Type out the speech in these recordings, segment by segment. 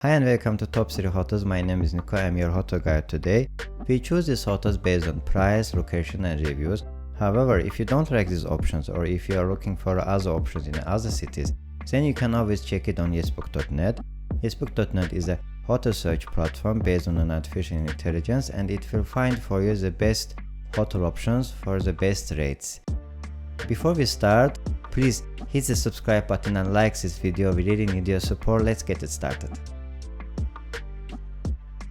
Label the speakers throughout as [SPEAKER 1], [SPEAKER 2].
[SPEAKER 1] Hi and welcome to Top 3 Hotels. My name is Nico. I'm your hotel guide today. We choose these hotels based on price, location and reviews. However, if you don't like these options or if you are looking for other options in other cities, then you can always check it on yesbook.net. Yesbook.net is a hotel search platform based on an artificial intelligence, and it will find for you the best hotel options for the best rates. Before we start, please hit the subscribe button and like this video. We really need your support. Let's get it started.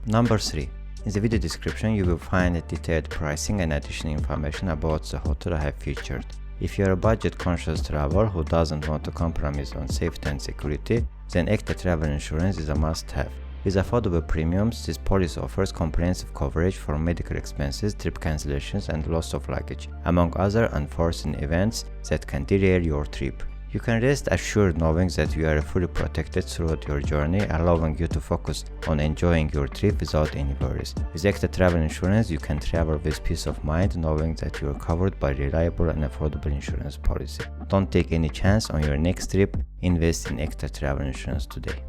[SPEAKER 1] Number 3. In the video description you will find a detailed pricing and additional information about the hotel I have featured. If you are a budget conscious traveler who doesn't want to compromise on safety and security, then EKTA travel insurance is a must-have. With affordable premiums, this policy offers comprehensive coverage for medical expenses, trip cancellations and loss of luggage, among other unforeseen events that can derail your trip. You can rest assured knowing that you are fully protected throughout your journey, allowing you to focus on enjoying your trip without any worries. With EKTA travel insurance, you can travel with peace of mind knowing that you are covered by reliable and affordable insurance policy. Don't take any chance on your next trip. Invest in EKTA travel insurance today.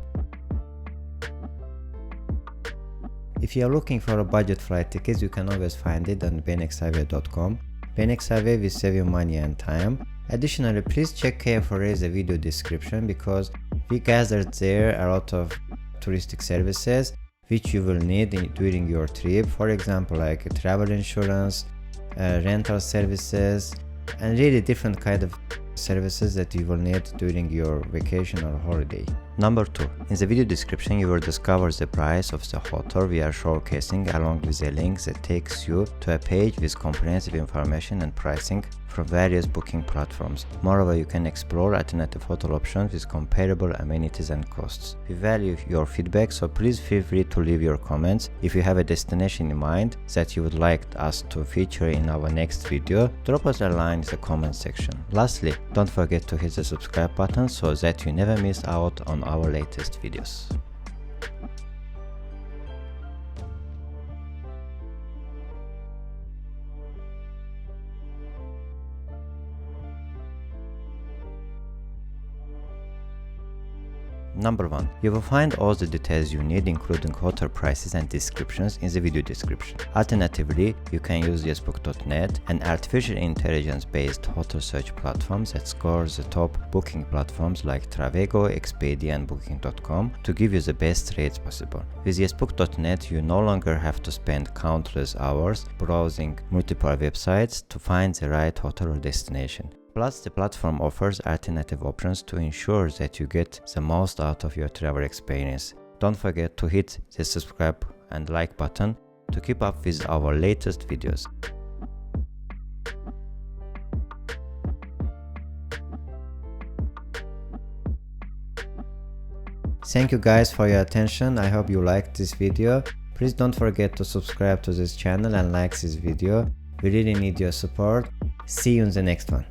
[SPEAKER 1] If you are looking for a budget flight tickets, you can always find it on benexhighway.com. Benexhighway will save you money and time. Additionally, please check carefully the video description because we gathered there a lot of touristic services which you will need during your trip. For example, like travel insurance, rental services, and really different kind of services that you will need during your vacation or holiday. Number 2. In the video description you will discover the price of the hotel we are showcasing along with a link that takes you to a page with comprehensive information and pricing from various booking platforms. Moreover, you can explore alternative hotel options with comparable amenities and costs. We value your feedback, so please feel free to leave your comments. If you have a destination in mind that you would like us to feature in our next video, drop us a line in the comment section. Lastly, don't forget to hit the subscribe button so that you never miss out on our latest videos. Number 1. You will find all the details you need, including hotel prices and descriptions, in the video description. Alternatively, you can use yesbook.net, an artificial intelligence-based hotel search platform that scores the top booking platforms like Travego, Expedia and Booking.com to give you the best rates possible. With yesbook.net, you no longer have to spend countless hours browsing multiple websites to find the right hotel or destination. Plus, the platform offers alternative options to ensure that you get the most out of your travel experience. Don't forget to hit the subscribe and like button to keep up with our latest videos. Thank you guys for your attention. I hope you liked this video. Please don't forget to subscribe to this channel and like this video. We really need your support. See you in the next one.